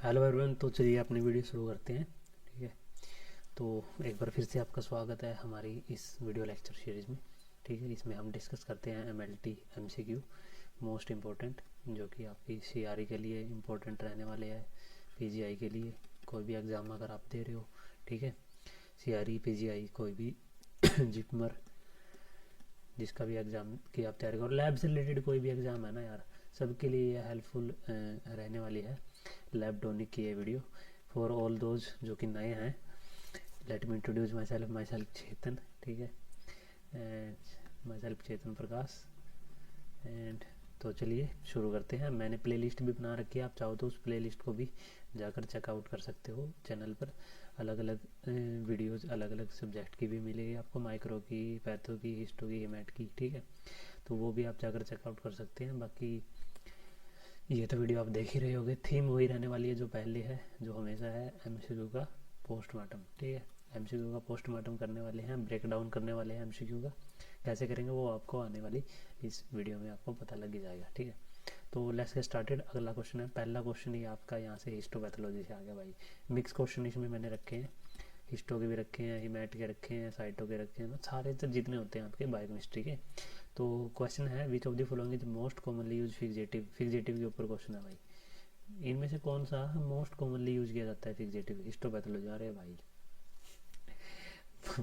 Hello everyone. तो चलिए अपनी वीडियो शुरू करते हैं। ठीक है, तो एक बार फिर से आपका स्वागत है हमारी इस वीडियो लेक्चर सीरीज़ में। ठीक है, इसमें हम डिस्कस करते हैं MLT MCQ मोस्ट इम्पोर्टेंट, जो कि आपकी CRE के लिए इम्पोर्टेंट रहने वाले हैं, PGI के लिए कोई भी एग्ज़ाम अगर आप दे रहे हो। ठीक है, CRE PGI कोई भी जिपमर जिसका भी एग्ज़ाम की आप तैयारी करो, लैब से रिलेटेड कोई भी एग्ज़ाम है ना यार, सबके लिए ये हेल्पफुल रहने वाली है लैब टॉनिक की ये वीडियो फॉर ऑल दोज जो कि नए हैं। Let me introduce myself Chetan. ठीक है, and myself Chetan Prakash. And तो चलिए शुरू करते हैं। मैंने प्लेलिस्ट भी बना रखी है, आप चाहो तो उस प्लेलिस्ट को भी जाकर चेकआउट कर सकते हो चैनल पर। अलग अलग वीडियोज़ अलग अलग सब्जेक्ट की भी मिलेगी आपको, माइक्रो की, पैथो की, हिस्टो की, हेमेट की। ठीक है, तो वो भी आप जाकर चेकआउट कर सकते हैं। बाकी ये तो वीडियो आप देख ही रहे होगे, थीम वही रहने वाली है जो पहले है, जो हमेशा है, MCQ का पोस्टमार्टम। ठीक है, MCQ का पोस्टमार्टम करने वाले हैं, ब्रेक डाउन करने वाले हैं MCQ का। कैसे करेंगे वो आपको आने वाली इस वीडियो में आपको पता लग ही जाएगा। ठीक है, तो लेट्स गेट स्टार्टेड। अगला क्वेश्चन है, पहला क्वेश्चन ही आपका यहाँ से हिस्टोपैथोलॉजी से आ गया भाई। मिक्स क्वेश्चन इसमें मैंने रखे हैं, हिस्टो के भी रखे हैं, हिमैट के रखे हैं, साइटो के रखे हैं, सारे तो जितने होते हैं आपके बायोकेमिस्ट्री के। तो क्वेश्चन है, which of the following is most commonly use fixative. Fixative के ऊपर क्वेश्चन है भाई, इनमें से कौन सा मोस्ट कॉमनली यूज किया जाता है फिक्सेटिव हिस्टोपैथोलॉजी। अरे भाई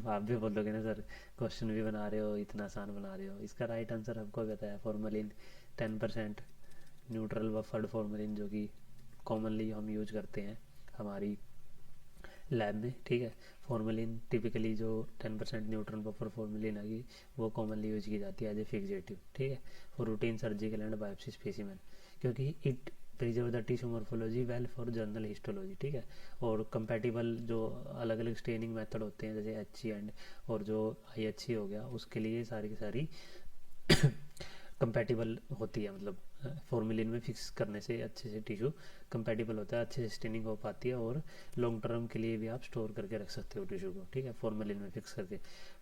आप भी बोलोगे ना सर, क्वेश्चन भी बना रहे हो, इतना आसान बना रहे हो। इसका राइट आंसर आपको पता है, फॉर्मलिन 10% न्यूट्रल बफर्ड फॉर्मलिन, जो कि कॉमनली हम यूज करते हैं हमारी लैब में। ठीक है, फॉर्मलिन टिपिकली जो 10% न्यूट्रल बफर फॉर्मलिन है वो कॉमनली यूज की जाती है एज ए फिक्सेटिव। ठीक है, for routine surgical and biopsy specimen, क्योंकि it preserve the tissue morphology well for general histology. ठीक है, और कंपैटिबल जो अलग अलग स्टेनिंग मेथड होते हैं जैसे HE और जो IHC हो गया, उसके लिए सारी की सारी कंपैटिबल होती है। मतलब फॉर्मेलिन में फिक्स करने से अच्छे से टिश्यू कंपैटिबल होता है, अच्छे से स्टेनिंग हो पाती है, और लॉन्ग टर्म के लिए भी आप स्टोर करके रख सकते हो टिश्यू को। ठीक है, फॉर्मेलिन में फिक्स करके।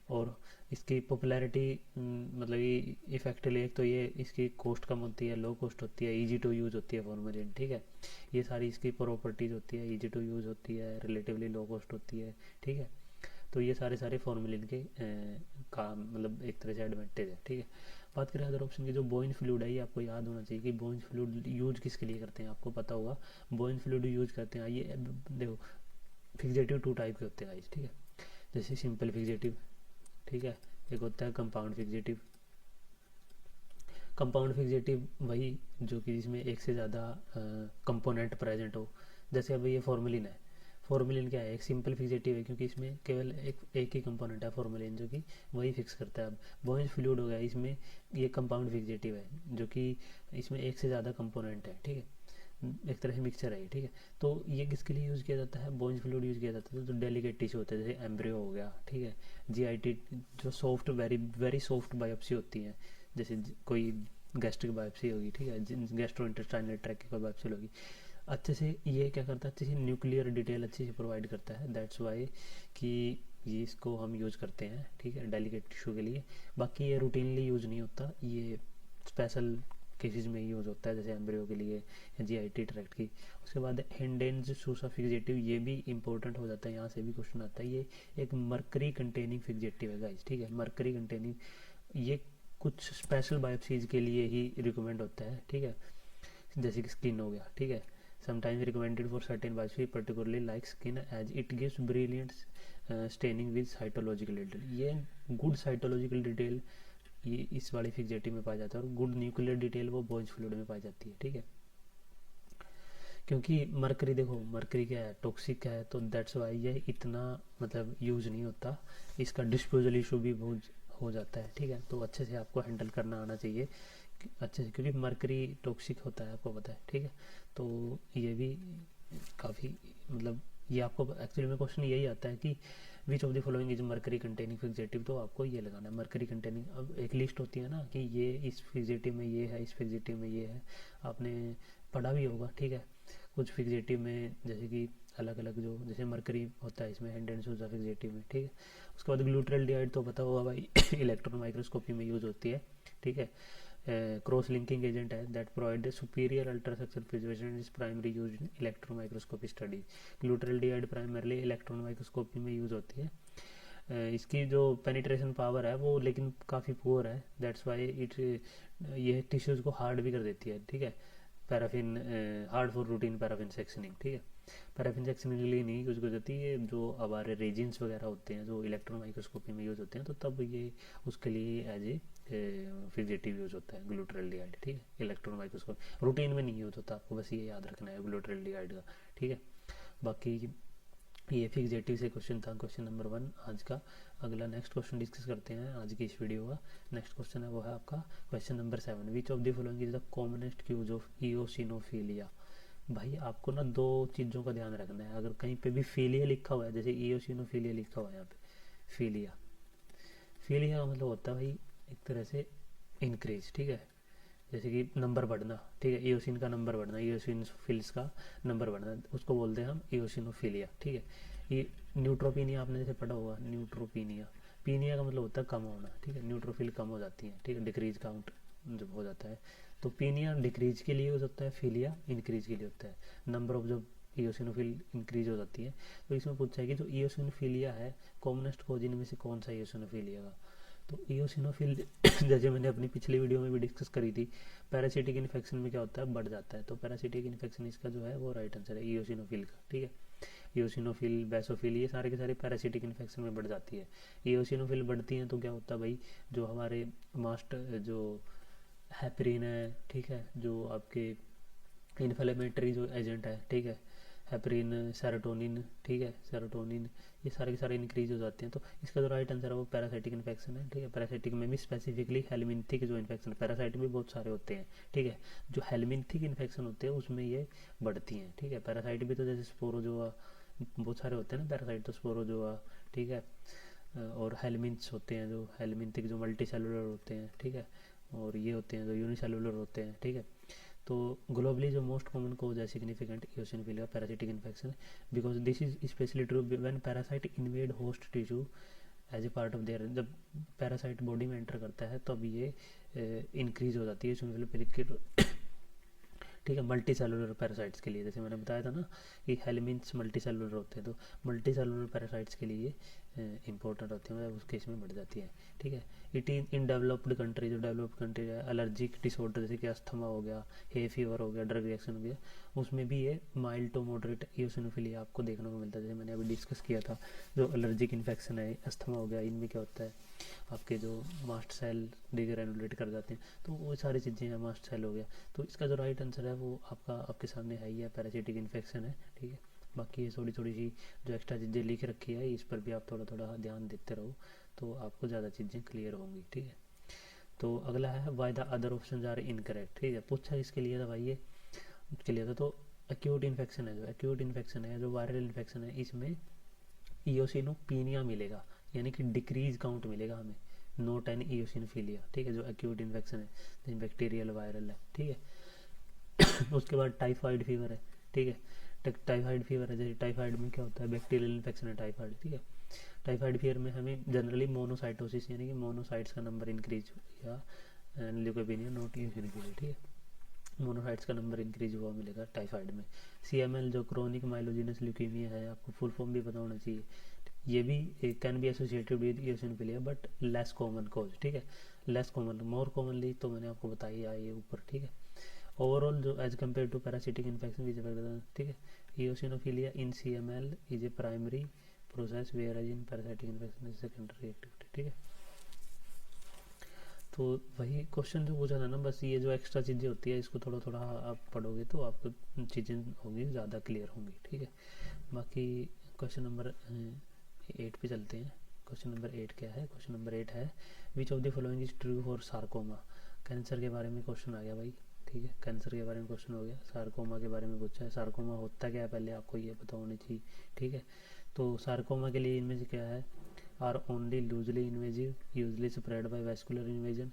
और इसकी पॉपुलैरिटी मतलब ये इफेक्टिवली, एक तो ये इसकी कॉस्ट कम होती है, लो कॉस्ट होती है, ईजी टू यूज़ होती है फॉर्मेलिन। ठीक है, ये सारी इसकी प्रॉपर्टीज़ होती है, ईजी टू यूज़ होती है, रिलेटिवली लो कॉस्ट होती है। ठीक है, तो ये सारे सारे फॉर्मेलिन के का मतलब एक तरह से एडवांटेज है। ठीक है, बात करें अदर ऑप्शन की, जो बोइन फ्लूइड है, ये आपको याद होना चाहिए कि बोइन फ्लूइड यूज किसके लिए करते हैं, आपको पता होगा। बोइन फ्लूइड यूज करते हैं, ये देखो फिक्सेटिव 2 टाइप के होते हैं गाइस। ठीक है, जैसे सिंपल फिक्सेटिव, ठीक है, एक होता है कंपाउंड फिक्सेटिव। कंपाउंड फिक्सेटिव वही जो कि जिसमें एक से ज़्यादा कंपोनेंट प्रेजेंट हो। जैसे अब ये फॉर्मेलिन है, फॉर्मेलिन क्या है, एक सिंपल फिक्सेटिव है क्योंकि इसमें केवल एक ही कंपोनेंट है फॉर्मेलिन, जो कि वही फिक्स करता है। अब बोइन फ्लूइड हो गया, इसमें ये कंपाउंड फिक्सेटिव है जो कि इसमें एक से ज़्यादा कंपोनेंट है। ठीक है, एक तरह से मिक्सचर है। ठीक है, तो ये किसके लिए यूज़ किया जाता है, बोइन फ्लूइड यूज़ किया जाता है तो डेलिकेट टिश्यू होते हैं, जैसे एम्ब्रियो हो गया। ठीक है, GIT जो soft very very soft biopsy होती है, जैसे कोई गैस्ट्रिक बायोप्सी होगी। ठीक है, गैस्ट्रो इंटेस्टाइनल ट्रैक्ट की कोई बायोप्सी होगी, अच्छे से ये क्या करता है, अच्छे से न्यूक्लियर डिटेल अच्छे से प्रोवाइड करता है। दैट्स वाई कि ये इसको हम यूज़ करते हैं। ठीक है, डेलिकेट टिश्यू के लिए। बाकी ये रूटीनली यूज़ नहीं होता, ये स्पेशल केसेस में यूज़ होता है, जैसे एम्ब्रियो के लिए या GIT ट्रैक्ट की। उसके बाद हिंडेंस सूसा फिक्सेटिव, ये भी इंपॉर्टेंट हो जाता है, यहाँ से भी क्वेश्चन आता है। ये एक मर्करी कंटेनिंग फिक्सेटिव है गाइस। ठीक है, मर्करी कंटेनिंग, ये कुछ स्पेशल बायोप्सीज के लिए ही रिकमेंड होता है। ठीक है, जैसे कि स्किन हो गया। ठीक है, sometimes recommended for certain biopsy particularly like skin as it gives brilliant staining with cytological detail। ये गुड साइटोलॉजिकल डिटेल ये इस वाली फिक्सेटिव में पाया जाता है, और गुड न्यूक्लियर डिटेल वो बोइज फ्लूइड में पाई जाती है। ठीक है, क्योंकि मरकरी, देखो मरकरी क्या है, टॉक्सिक है, तो दैट्स वाई ये इतना मतलब यूज नहीं होता, इसका डिस्पोजल इशू भी बहुत हो जाता है। ठीक है, तो अच्छे से आपको हैंडल करना आना चाहिए अच्छे से, क्योंकि मरकरी टॉक्सिक होता है, आपको पता है। ठीक है, तो ये भी काफ़ी मतलब ये आपको एक्चुअली में क्वेश्चन यही आता है कि विच of the following is mercury containing fixative, तो आपको ये लगाना है मरकरी कंटेनिंग। अब एक लिस्ट होती है ना कि ये इस फिक्सेटिव में ये है, इस फिक्सेटिव में ये है, आपने पढ़ा भी होगा। ठीक है, कुछ फिक्सेटिव में जैसे कि अलग अलग जो जैसे मरकरी होता है इसमें हैंड एंड सूजा फिक्सेटिव में। ठीक है, उसके बाद ग्लूट्रेल्डिहाइड तो पता होगा भाई इलेक्ट्रॉन माइक्रोस्कोपी में यूज होती है। ठीक है, क्रॉस लिंकिंग एजेंट है that provide superior ultrastructure preservation is primary use in electron microscopy studies. ग्लूटाल्डिहाइड primarily electron microscopy में यूज होती है। इसकी जो पेनिट्रेशन पावर है वो लेकिन काफ़ी पुअर है, दैट्स वाई इट ये टिश्यूज़ को हार्ड भी कर देती है, ठीक है। Paraffin hard for routine paraffin sectioning, ठीक है। पैराफिन सेक्शनिंग के लिए नहीं यूज़ हो जाती है, जो हमारे रेजिन्स वगैरह होते हैं जो इलेक्ट्रॉन माइक्रोस्कोपी में यूज़ होते हैं, तो तब ये उसके लिए एज ए फिजिटिव यूज़ होता है ग्लूटाल्डिहाइड, ठीक है। इलेक्ट्रॉन माइक्रोस्कोप रूटीन में नहीं यूज़ होता, आपको बस ये याद रखना है ग्लूटाल्डिहाइड का, ठीक है। बाकी ये फिक्सेटिव से क्वेश्चन था, क्वेश्चन नंबर 1 आज का। अगला नेक्स्ट क्वेश्चन डिस्कस करते हैं आज की इस वीडियो का। नेक्स्ट क्वेश्चन है वो है आपका question number 7, which of the following is the commonest cause of eosinophilia. भाई आपको ना 2 चीज़ों का ध्यान रखना है। अगर कहीं पे भी फिलिया लिखा हुआ है, जैसे इओसिनोफिलिया लिखा हुआ है यहाँ पे, फिलिया का मतलब होता है भाई एक तरह से इंक्रीज, ठीक है। जैसे कि नंबर बढ़ना, ठीक है, इओसिन का नंबर बढ़ना, इओसिनोफिल्स का नंबर बढ़ना, उसको बोलते हैं हम इओसिनोफिलिया, ठीक है। ये न्यूट्रोपीनिया आपने जैसे पढ़ा होगा, न्यूट्रोपीनिया, पीनिया का मतलब होता है कम होना, ठीक है। न्यूट्रोफिल कम हो जाती है, ठीक है, डिक्रीज काउंट जब हो जाता है, तो पीनिया डिक्रीज के लिए हो सकता है, फिलिया इंक्रीज के लिए होता है। नंबर ऑफ जब इओसिनोफिल इंक्रीज हो जाती है, तो इसमें पूछा है कि जो इओसिनोफिलिया है कॉमनेस्ट कॉज इनमें से कौन सा इओसिनोफिलिया का। तो इओसिनोफिल जैसे मैंने अपनी पिछली वीडियो में भी डिस्कस करी थी, पैरासिटिक इन्फेक्शन में क्या होता है, बढ़ जाता है, तो पैरासिटिक इन्फेक्शन इसका जो है वो राइट आंसर है इओसिनोफिल का, ठीक है। इओसिनोफिल, बेसोफिल, ये सारे के सारे पैरासिटिक इन्फेक्शन में बढ़ जाती है। इओसिनोफिल बढ़ती हैं तो क्या होता है भाई, जो हमारे मास्ट जो हेपरिन है, ठीक है, जो आपके इन्फ्लेमेटरी जो एजेंट है, ठीक है, हेपरिन, सेरोटोनिन, ठीक है, सेरोटोनिन, ये सारे के सारे इंक्रीज हो जाते हैं। तो इसका जो राइट आंसर है वो पैरासाइटिक इन्फेक्शन है, ठीक है। पैरासाइटिक में भी स्पेसिफिकली हेलमिंथिक जो इन्फेक्शन, पैरासाइट भी बहुत सारे होते हैं, ठीक है, जो हेलमिंथिक इन्फेक्शन होते हैं उसमें ये बढ़ती हैं, ठीक है। पैरासाइट भी तो जैसे स्पोरोजोआ बहुत सारे होते हैं ना पैरासाइट, तो स्पोरोजोआ, ठीक है, और हेलमिंथ्स होते हैं जो हेलमिंथिक जो मल्टी सेलुलर होते हैं, ठीक है, और ये होते हैं जो यूनिसेलुलर होते हैं, ठीक है। तो ग्लोबली जो मोस्ट कॉमन कोज है significant eosinophilia parasitic infection, because this is specially true when parasite invade host tissue as a part of their. जब पैरासाइट बॉडी में एंटर करता है तब ये इंक्रीज हो जाती है इओसिनोफिलिया, ठीक है, मल्टी सेलुलर पैरासाइट्स के लिए। जैसे मैंने बताया था ना कि हेलमिन्थ्स मल्टी सेलुलर होते हैं, तो मल्टी सेलुलर पैरासाइट्स के लिए इंपॉर्टेंट होती है, मतलब उस केस में बढ़ जाती है, ठीक है। इट इन डेवलप्ड कंट्री, जो डेवलप्ड कंट्री है, एलर्जिक डिसऑर्डर जैसे कि अस्थमा हो गया, हे फीवर हो गया, ड्रग रिएक्शन हो गया, उसमें भी ये माइल्ड टू मॉडरेट इओसिनोफिलिया आपको देखने को मिलता है। जैसे मैंने अभी डिस्कस किया था, जो एलर्जिक इन्फेक्शन है, अस्थमा हो गया, इनमें क्या होता है आपके जो मास्ट सेल डिग्रेनुलेट कर जाते हैं, तो वो सारी चीज़ें हैं, मास्ट सेल हो गया। तो इसका जो राइट आंसर है वो आपके सामने है ही है, पैरासिटिक इन्फेक्शन है, ठीक है। बाकी ये थोड़ी थोड़ी सी जो एक्स्ट्रा चीज़ें लिख रखी है इस पर भी आप थोड़ा थोड़ा ध्यान देते रहो, तो आपको ज़्यादा चीज़ें क्लियर होंगी, ठीक है। तो अगला है why the other option are incorrect, ठीक है। पूछा इसके लिए था भाई, ये इसके लिए था, तो एक्यूट इन्फेक्शन है, जो एक्यूट इन्फेक्शन है, जो वायरल इन्फेक्शन है, इसमें इओसिनोपीनिया मिलेगा, यानी कि डिक्रीज काउंट मिलेगा हमें, नोट एन इओसिनोफिलिया, ठीक है, जो एक्यूट इन्फेक्शन है, जैसे बैक्टीरियल वायरल है, ठीक है। उसके बाद टाइफाइड फीवर है, ठीक है, टाइफाइड फीवर है, जैसे टाइफाइड में क्या होता है, बैक्टीरियल इन्फेक्शन है टाइफाइड, ठीक है। टाइफाइड फीवर में हमें जनरली मोनोसाइटोसिस यानी कि मोनोसाइट्स का नंबर इंक्रीज या ल्यूकोपेनिया नोट इओसिनोफिलिया, ठीक है, मोनोसाइट्स का नंबर इंक्रीज हुआ मिलेगा टाइफाइड में। CML जो क्रोनिक माइलोजिनस ल्यूकीमिया है, आपको फुल फॉर्म भी पता होना चाहिए, ये भी can be associated with eosinophilia but less common cause, ठीक है, लेस कॉमन, मोर कॉमनली तो मैंने आपको बताया ये ऊपर, ठीक है। ओवरऑल जो as compare to parasitic infection which, ठीक है, eosinophilia in CML is a primary process whereas in parasitic infection is secondary activity, ठीक है। तो वही क्वेश्चन जो पूछा था ना, बस ये जो एक्स्ट्रा चीज़ें होती है इसको थोड़ा थोड़ा आप पढ़ोगे तो आपको चीज़ें होंगी ज़्यादा क्लियर होंगी, ठीक है। बाकी क्वेश्चन नंबर 8 पे चलते हैं। क्वेश्चन नंबर 8 क्या है, क्वेश्चन नंबर 8 है which of the following is true for sarcoma. Cancer के बारे में क्वेश्चन आ गया भाई, ठीक है, कैंसर के बारे में क्वेश्चन हो गया, सार्कोमा के बारे में पूछा है। सार्कोमा होता क्या है पहले आपको ये पता होनी चाहिए, ठीक है। तो सार्कोमा के लिए इनमें से क्या है, are only loosely invasive, usually spread by vascular invasion,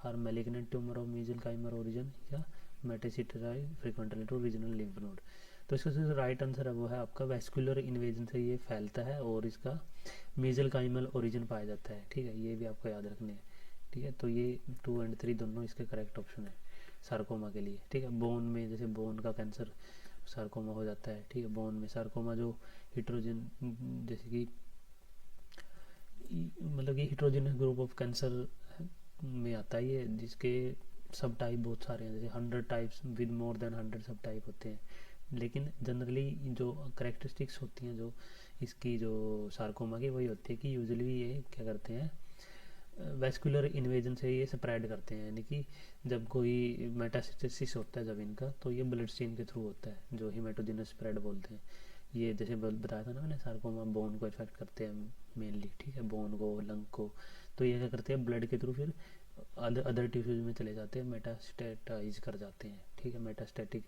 are malignant tumour of mesenchymal origin, या metastasize frequently to regional lymph node. तो इसका जो राइट आंसर है वो है आपका वैस्कुलर इन्वेजन से ये फैलता है और इसका मेसेंकाइमल ओरिजिन पाया जाता है, ठीक है, ये भी आपको याद रखने हैं, ठीक है। तो ये 2 और 3 दोनों इसके करेक्ट ऑप्शन है सार्कोमा के लिए, ठीक है। बोन में जैसे बोन का कैंसर सार्कोमा हो जाता है, ठीक है। बोन में सार्कोमा जो हिट्रोजन, जैसे कि मतलब कि हिट्रोजेनस ग्रुप ऑफ कैंसर में आता है ये, जिसके सब टाइप बहुत सारे हैं, जैसे 100 टाइप्स विद मोर देन 100 सब टाइप होते हैं। लेकिन जनरली जो करेक्टरिस्टिक्स होती हैं जो इसकी जो सार्कोमा की, वही होती है कि यूजुअली ये क्या करते हैं, वेस्कुलर इन्वेजन से ये स्प्रेड करते हैं। यानी कि जब कोई मेटास्टेसिस होता है जब इनका, तो ये ब्लड स्ट्रीम के थ्रू होता है, जो हेमेटोजेनस स्प्रेड बोलते हैं। ये जैसे बताया था ना मैंने, सार्कोमा बोन को इफेक्ट करते हैं मेनली, ठीक है, बोन को, लंग को। तो ये क्या करते हैं, ब्लड के थ्रू फिर अदर टिश्यूज में चले जाते हैं, मेटास्टेटाइज कर जाते हैं, ठीक है। मेटास्टेटिक,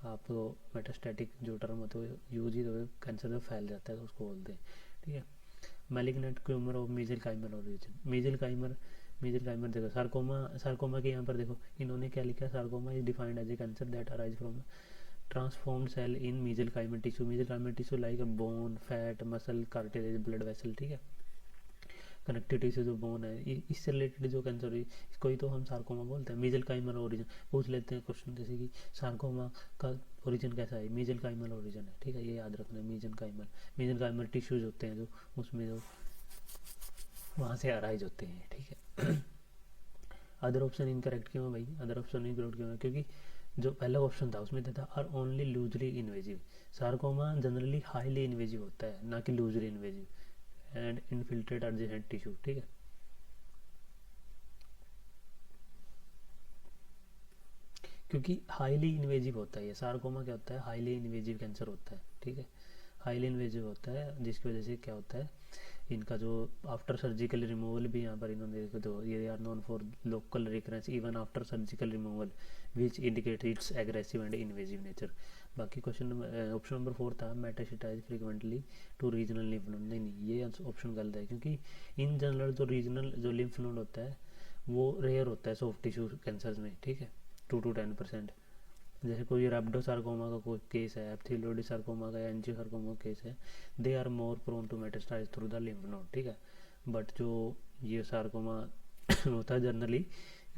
आप मेटास्टेटिक जो टर्म होता है यूज ही, तो कैंसर जब फैल जाता है तो उसको बोलते हैं, ठीक है। Malignant tumour of mesenchymal origin, mesenchymal देखो, सार्कोमा के यहाँ पर देखो इन्होंने क्या लिखा है, sarcoma is defined as a cancer that arise from transformed cell in mesenchymal tissue. Mesenchymal tissue like bone, fat, muscle, cartilage, blood vessel, ठीक है। कनेक्टिविटी से जो बोन है, इससे रिलेटेड जो कैंसर है इसको ही तो हम सार्कोमा बोलते हैं। मेसेंकाइमल ओरिजिन पूछ लेते हैं क्वेश्चन, जैसे कि सार्कोमा का ओरिजिन कैसा है, मेसेंकाइमल ओरिजिन है, ठीक है। ये याद रखना है, मेसेंकाइमल टिश्यूज होते हैं जो उसमें जो वहाँ से अराइज होते हैं, ठीक है। अदर ऑप्शन इनकरेक्ट क्यों है भाई, अदर ऑप्शन इनकरेक्ट क्यों है, क्योंकि जो पहला ऑप्शन था उसमें था are only loosely invasive. Sarcoma generally highly invasive होता है, ना कि loosely invasive and infiltrate adjacent tissue, ठीक है। क्योंकि हाईली इन्वेजिव होता है ये सार्कोमा, क्या होता है, हाईली इन्वेजिव कैंसर होता है, ठीक है। हाईली इन्वेजिव होता है, जिसकी वजह से क्या होता है, इनका जो आफ्टर सर्जिकल रिमूवल भी यहाँ पर इन्होंने देखो, तो ये are known for local recurrence even after surgical removal which indicate its aggressive and invasive nature. बाकी क्वेश्चन ऑप्शन नंबर 4 था metastasize frequently to regional lymph node, नहीं ये ऑप्शन गलत है, क्योंकि इन जनरल जो रीजनल जो लिम्फ नोड होता है वो रेयर होता है सॉफ्ट टिश्यू कैंसर में, ठीक है, 2 to 10%। जैसे कोई रैप्डोसार्कोमा का कोई केस है, एप्थिलोइडोसार्कोमा का या एंजियोसार्कोमा केस है, they are more prone to metastasise through the lymph node, ठीक है। बट जो ये सार्कोमा होता है जनरली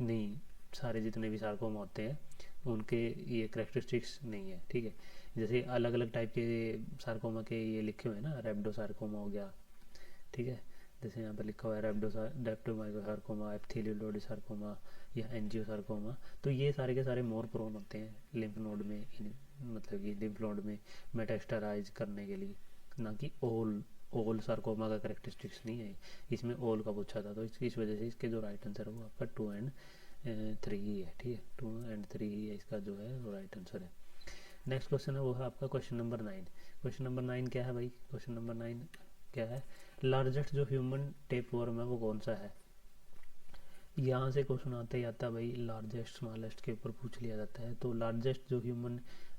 नहीं, सारे जितने भी सार्कोमा होते हैं उनके ये करेक्टरिस्टिक्स नहीं है, ठीक है। जैसे अलग अलग टाइप के सार्कोमा के ये लिखे हुए हैं ना, रैप्डोसार्कोमा हो गया, ठीक है। जैसे यहाँ पर लिखा हुआ है रेप्टोमाइकोसार्कोमा, एप्थिलोइडोसार्कोमा या एंजियोसार्कोमा, तो ये सारे के सारे मोर प्रोन होते हैं लिम्फ नोड में, मतलब कि लिम्फ नोड में मेटास्टाराइज करने के लिए, ना कि ओल सार्कोमा का करेक्टरिस्टिक्स नहीं है। इसमें ओल का पूछा था, तो इस वजह से इसके जो राइट आंसर है वो आपका 2 और 3 ही है, ठीक है। 2 और 3 ही है इसका जो है वो राइट आंसर है। नेक्स्ट क्वेश्चन है वो है आपका क्वेश्चन नंबर 9। क्वेश्चन नंबर 9 क्या है भाई, क्वेश्चन नंबर 9 क्या है, लार्जेस्ट जो ह्यूमन टेपवर्म है वो कौन सा है। यहाँ से क्वेश्चन आता ही आता है भाई, लार्जेस्ट स्मॉलेस्ट के ऊपर पूछ लिया जाता है। तो लार्जेस्ट जो ह्यूमन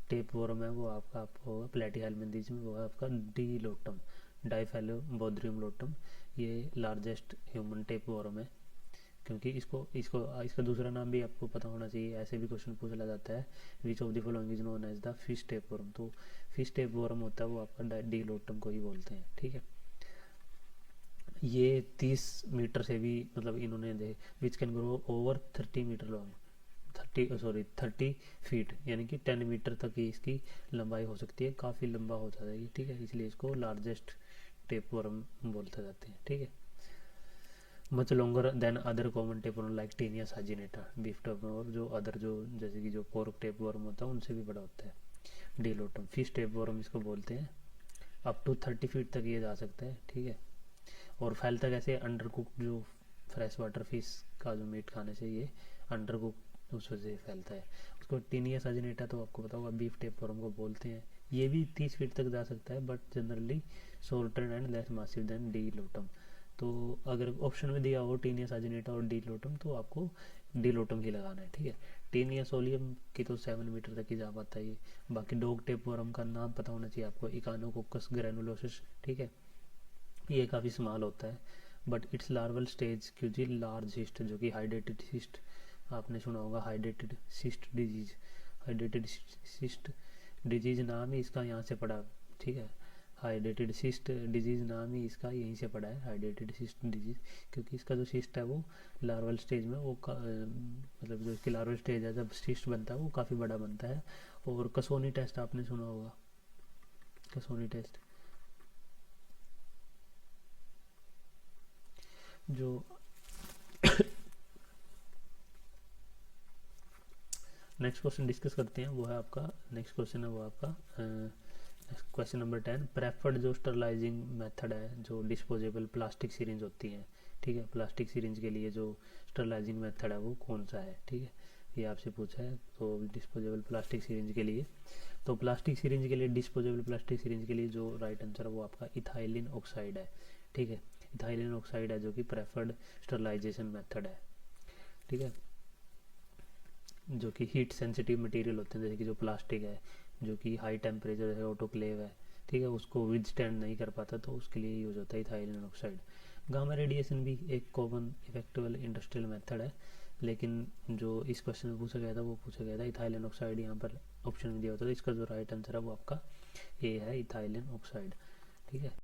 टेपवर्म है वो आपको होगा प्लेटीहेल्मिन्थीज में, वो है आपका डीलोटम, डाइफेलोबोथ्रियम लोटम, ये लार्जेस्ट ह्यूमन टेपवर्म है। क्योंकि इसको इसको इसका दूसरा नाम भी आपको पता होना चाहिए, ऐसे भी क्वेश्चन पूछा जाता है, which of the following is known as the fish tapeworm. तो फिश टेपवर्म होता है वो आपका डीलोटम को ही बोलते हैं, ठीक है। ये 30 मीटर से भी मतलब इन्होंने they, which can grow over 30 metre long, 30 feet, यानी कि 10 मीटर तक ही इसकी लंबाई हो सकती है, काफ़ी लंबा हो जाता है ये, ठीक है। इसलिए इसको लार्जेस्ट टेपवर्म बोलते जाते हैं, ठीक है। Much longer than other common tapeworm like Taenia saginata, beef tapeworm, और जो अदर जो जैसे कि जो पोर्क टेपवर्म होता है उनसे भी बड़ा होता है डीलोटम। फिश टेपवर्म इसको बोलते हैं, अप टू 30 फीट तक ये जा सकता है, ठीक है। और फैलता कैसे, अंडर कुक जो फ्रेश वाटर फिश का जो मीट खाने से ये अंडर कुक उस वजह से फैलता है। उसको टीनिया साजिनेटा तो आपको पता होगा, बीफ टेपवर्म को बोलते हैं। ये भी 30 फीट तक जा सकता है, but generally shorter and less massive than D latum. तो अगर ऑप्शन में दिया हो टीनिया साजिनेटा और डीलोटम, तो आपको डीलोटम ही लगाना है, ठीक है। टीनिया सोलियम की तो 7 मीटर तक ही जा पाता है ये। बाकी डॉग टेपवर्म का नाम पता होना चाहिए आपको, इकानोकोकस ग्रैनुलोसिस, ठीक है। ये काफ़ी स्मॉल होता है, बट इट्स लार्वल स्टेज क्योंकि लार्ज सिस्ट, जो कि हाइड्रेटेड सिस्ट आपने सुना होगा, hydrated cyst disease, hydrated cyst disease नाम ही इसका यहाँ से पड़ा, ठीक है। हाइड्रेटेड सिस्ट डिजीज़ नाम ही इसका यहीं से पड़ा है, हाइड्रेटेड सिस्ट डिजीज़, क्योंकि इसका जो सिस्ट है वो लार्वल स्टेज में वो मतलब जो इसकी लार्वल स्टेज है जब सिस्ट बनता है वो काफ़ी बड़ा बनता है। और कसोनी टेस्ट आपने सुना होगा, कसोनी टेस्ट जो नेक्स्ट क्वेश्चन डिस्कस करते हैं, वो है आपका नेक्स्ट क्वेश्चन है वो आपका क्वेश्चन नंबर 10। प्रेफर्ड जो स्टरलाइजिंग मेथड है, जो डिस्पोजेबल प्लास्टिक सिरिंज होती हैं, ठीक है, प्लास्टिक सिरिंज के लिए जो स्टरलाइजिंग मेथड है वो कौन सा है, ठीक है, ये आपसे पूछा है। तो डिस्पोजेबल प्लास्टिक सिरिंज के लिए, तो प्लास्टिक सिरिंज के लिए, डिस्पोजेबल प्लास्टिक सिरिंज के लिए जो राइट आंसर है वो आपका इथाइलिन ऑक्साइड है, ठीक है, इथाइलिन ऑक्साइड है जो कि प्रेफर्ड स्टरलाइजेशन मेथड है, ठीक है, जो कि हीट सेंसिटिव मटेरियल होते हैं, जैसे कि जो प्लास्टिक है जो कि हाई टेम्परेचर है, ऑटोक्लेव है, ठीक है, उसको विदस्टैंड नहीं कर पाता, तो उसके लिए यूज होता है इथाइलिन ऑक्साइड। गामा रेडिएशन भी एक कॉमन इफेक्टिव इंडस्ट्रियल मेथड है, लेकिन जो इस क्वेश्चन में पूछा गया था वो पूछा गया था इथाइलिन ऑक्साइड, यहाँ पर ऑप्शन में दिया होता है, तो इसका जो राइट आंसर है वो आपका ए है, इथाइलिन ऑक्साइड, ठीक है।